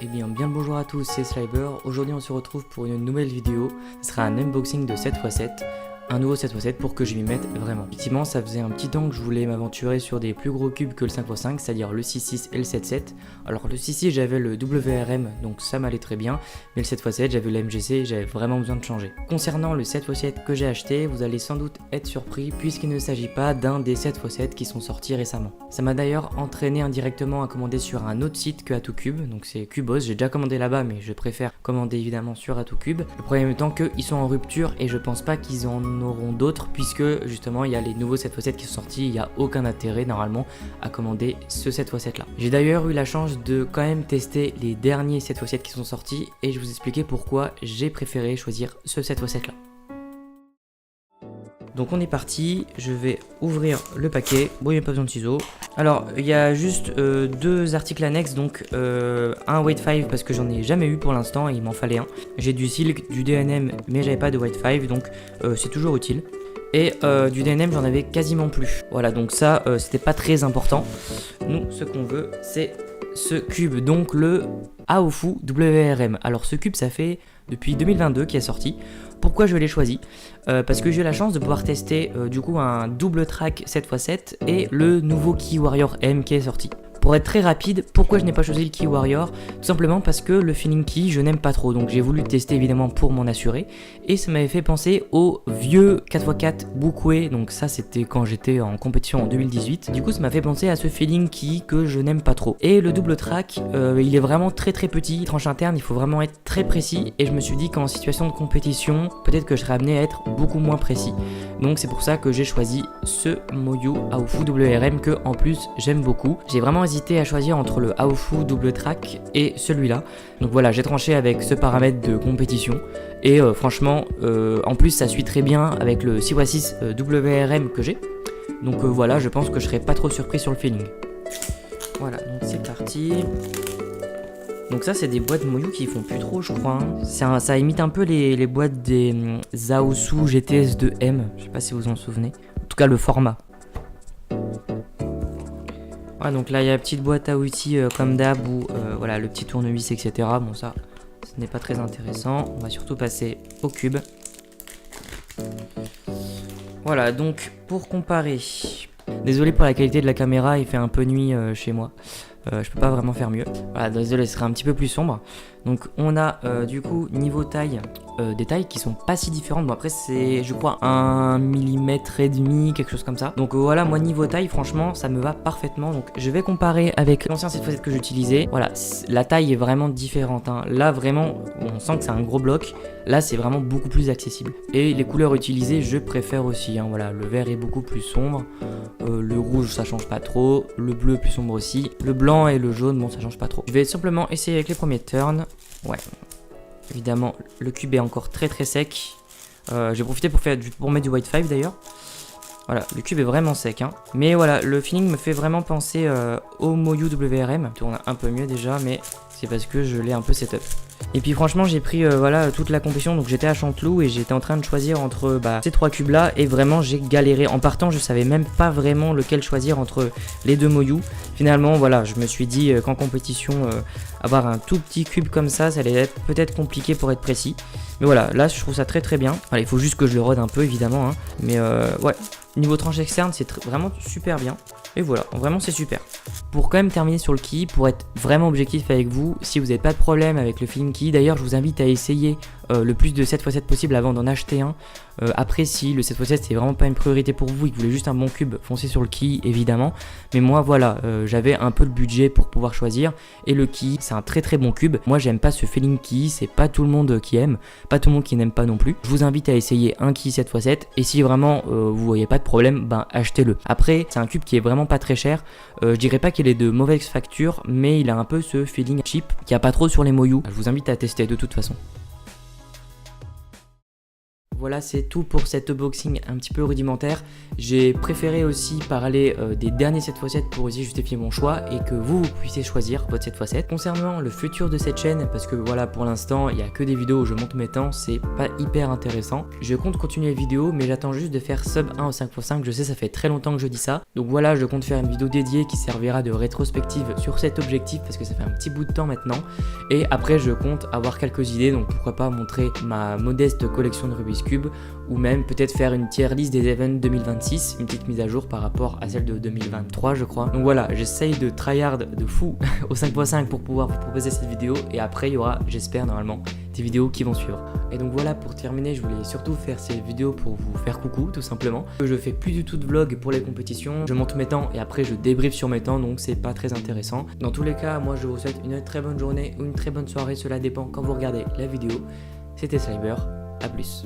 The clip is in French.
Eh bien le bonjour à tous, c'est Sliber. Aujourd'hui on se retrouve pour une nouvelle vidéo. Ce sera un unboxing de 7x7. Un nouveau 7x7 pour que je m'y mette vraiment. Effectivement, ça faisait un petit temps que je voulais m'aventurer sur des plus gros cubes que le 5x5, c'est-à-dire le 6.6 et le 7.7. Alors le 6.6 j'avais le WRM, donc ça m'allait très bien, mais le 7x7 j'avais le MGC et j'avais vraiment besoin de changer. Concernant le 7x7 que j'ai acheté, vous allez sans doute être surpris puisqu'il ne s'agit pas d'un des 7x7 qui sont sortis récemment. Ça m'a d'ailleurs entraîné indirectement à commander sur un autre site que AtoCube, donc c'est Cubos. J'ai déjà commandé là-bas, mais je préfère commander évidemment sur AtoCube. Le problème étant qu'ils sont en rupture et je pense pas qu'ils en auront d'autres puisque justement il y a les nouveaux 7x7 qui sont sortis, il n'y a aucun intérêt normalement à commander ce 7x7 là. J'ai d'ailleurs eu la chance de quand même tester les derniers 7x7 qui sont sortis et je vais vous expliquer pourquoi j'ai préféré choisir ce 7x7 là. Donc on est parti, je vais ouvrir le paquet. Bon, il n'y a pas besoin de ciseaux. Alors il y a juste deux articles annexes, donc un Weight 5 parce que j'en ai jamais eu pour l'instant et il m'en fallait un. J'ai du silk, du DNM mais j'avais pas de Weight 5 donc c'est toujours utile. Et du DNM j'en avais quasiment plus. Voilà, donc ça c'était pas très important. Nous ce qu'on veut c'est ce cube, donc le Aofu WRM. Alors ce cube ça fait depuis 2022 qui est sorti. Pourquoi je l'ai choisi? Parce que j'ai eu la chance de pouvoir tester du coup un double track 7x7 et le nouveau Key Warrior M qui est sorti. Pour être très rapide, pourquoi je n'ai pas choisi le Key Warrior? Tout simplement parce que le feeling key je n'aime pas trop, donc j'ai voulu le tester évidemment pour m'en assurer et ça m'avait fait penser au vieux 4x4 Boucoué, donc ça c'était quand j'étais en compétition en 2018. Du coup ça m'a fait penser à ce feeling key que je n'aime pas trop. Et le double track il est vraiment très petit, tranche interne, il faut vraiment être très précis et je me suis dit qu'en situation de compétition peut-être que je serais amené à être beaucoup moins précis. Donc c'est pour ça que j'ai choisi ce Moyu Aofu WRM que en plus j'aime beaucoup. J'ai vraiment hésité à choisir entre le Aofu double track et celui-là. Donc voilà, j'ai tranché avec ce paramètre de compétition et franchement en plus ça suit très bien avec le 6x6 WRM que j'ai. Donc voilà, je pense que je serai pas trop surpris sur le feeling. Voilà, donc c'est parti. Donc ça c'est des boîtes Moyu qui font plus trop je crois. Ça imite un peu les boîtes des Zaosu GTS2M. Je sais pas si vous en souvenez. En tout cas le format. Voilà, donc là il y a la petite boîte à outils comme d'hab où voilà le petit tournevis etc. Bon ça ce n'est pas très intéressant. On va surtout passer au cube. Voilà, donc pour comparer. Désolé pour la qualité de la caméra, il fait un peu nuit chez moi. Je peux pas vraiment faire mieux. Voilà, désolé, ce sera un petit peu plus sombre. Donc on a du coup niveau taille, des tailles qui sont pas si différentes. Bon après c'est je crois 1,5 mm, quelque chose comme ça. Donc voilà, moi niveau taille franchement ça me va parfaitement. Donc je vais comparer avec l'ancien 7x7 que j'utilisais. Voilà, la taille est vraiment différente hein. Là vraiment on sent que c'est un gros bloc. Là c'est vraiment beaucoup plus accessible. Et les couleurs utilisées je préfère aussi hein. Voilà, le vert est beaucoup plus sombre. Le rouge ça change pas trop. Le bleu plus sombre aussi. Le blanc et le jaune bon ça change pas trop. Je vais simplement essayer avec les premiers turns. Ouais, évidemment le cube est encore très sec. J'ai profité pour mettre du White 5 d'ailleurs. Voilà, le cube est vraiment sec hein. Mais voilà, le feeling me fait vraiment penser au Moyu WRM. Il tourne un peu mieux déjà, mais c'est parce que je l'ai un peu setup. Et puis franchement j'ai pris voilà toute la compétition, donc j'étais à Chanteloup et j'étais en train de choisir entre ces trois cubes là et vraiment j'ai galéré. En partant je savais même pas vraiment lequel choisir entre les deux Moyu. Finalement voilà, je me suis dit qu'en compétition avoir un tout petit cube comme ça allait être peut-être compliqué pour être précis. Mais voilà, là je trouve ça très bien. Voilà, il faut juste que je le rôde un peu évidemment hein. Mais ouais, niveau tranche externe c'est vraiment super bien. Et voilà, vraiment c'est super. Pour quand même terminer sur le key, pour être vraiment objectif avec vous, si vous n'avez pas de problème avec le feeling key, d'ailleurs je vous invite à essayer le plus de 7x7 possible avant d'en acheter un. Après si le 7x7 c'est vraiment pas une priorité pour vous et que vous voulez juste un bon cube, foncez sur le key évidemment. Mais moi voilà, j'avais un peu de budget pour pouvoir choisir et le key c'est un très bon cube. Moi j'aime pas ce feeling key, c'est pas tout le monde qui aime, pas tout le monde qui n'aime pas non plus. Je vous invite à essayer un key 7x7 et si vraiment vous voyez pas de problème, ben achetez-le. Après c'est un cube qui est vraiment pas très cher, je dirais pas qu'il est de mauvaise facture mais il a un peu ce feeling cheap qu'il n'y a pas trop sur les Moyu. Je vous invite à tester de toute façon. voilà, c'est tout pour cet unboxing un petit peu rudimentaire. J'ai préféré aussi parler des derniers 7x7 pour aussi justifier mon choix et que vous puissiez choisir votre 7x7. Concernant le futur de cette chaîne, parce que voilà, pour l'instant il n'y a que des vidéos où je monte mes temps, c'est pas hyper intéressant. Je compte continuer les vidéos, mais j'attends juste de faire sub 1 au 5x5. Je sais, ça fait très longtemps que je dis ça. Donc voilà, je compte faire une vidéo dédiée qui servira de rétrospective sur cet objectif parce que ça fait un petit bout de temps maintenant. Et après, je compte avoir quelques idées, donc pourquoi pas montrer ma modeste collection de Rubik's Cube ou même peut-être faire une tier list des events 2026, une petite mise à jour par rapport à celle de 2023 je crois. Donc voilà, j'essaye de tryhard de fou au 5x5 pour pouvoir vous proposer cette vidéo et après il y aura, j'espère normalement, des vidéos qui vont suivre. Et donc voilà, pour terminer, je voulais surtout faire ces vidéos pour vous faire coucou tout simplement. Je fais plus du tout de vlog pour les compétitions, je monte mes temps et après je débriefe sur mes temps, donc c'est pas très intéressant. Dans tous les cas, moi je vous souhaite une très bonne journée ou une très bonne soirée, cela dépend quand vous regardez la vidéo. C'était Sliber, à plus.